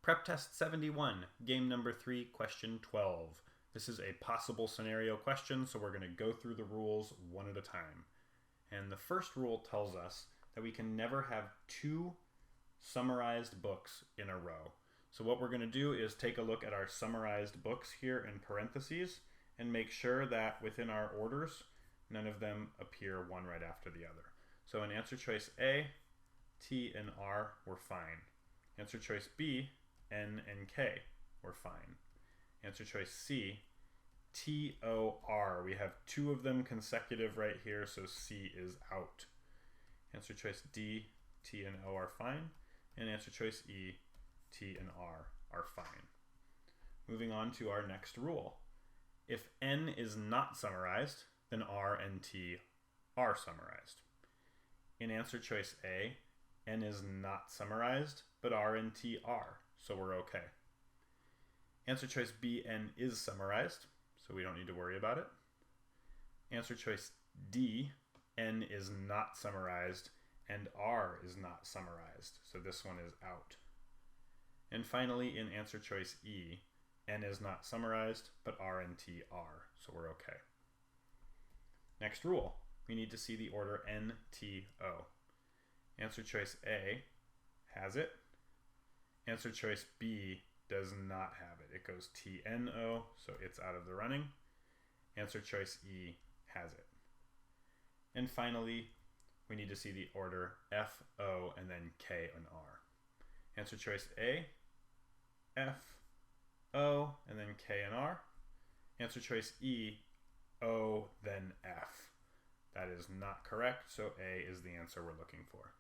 Prep Test 71, game number 3, question 12. This is a possible scenario question, so we're going to go through the rules one at a time. And the first rule tells us that we can never have two summarized books in a row. So what we're going to do is take a look at our summarized books here in parentheses and make sure that within our orders, none of them appear one right after the other. So in answer choice A, T and R were fine. Answer choice B, N and K were fine. Answer choice C, T, O, R. We have two of them consecutive right here, so C is out. Answer choice D, T and O are fine. And answer choice E, T and R are fine. Moving on to our next rule. If N is not summarized, then R and T are summarized. In answer choice A, N is not summarized, but R and T are, so we're okay. Answer choice B, N is summarized, so we don't need to worry about it. Answer choice D, N is not summarized, and R is not summarized, so this one is out. And finally, in answer choice E, N is not summarized, but R and T are, so we're okay. Next rule, we need to see the order N, T, O. Answer choice A has it. Answer choice B does not have it. It goes T, N, O, so it's out of the running. Answer choice E has it. And finally, we need to see the order F, O, and then K and R. Answer choice A, F, O, and then K and R. Answer choice E, O, then F. That is not correct, so A is the answer we're looking for.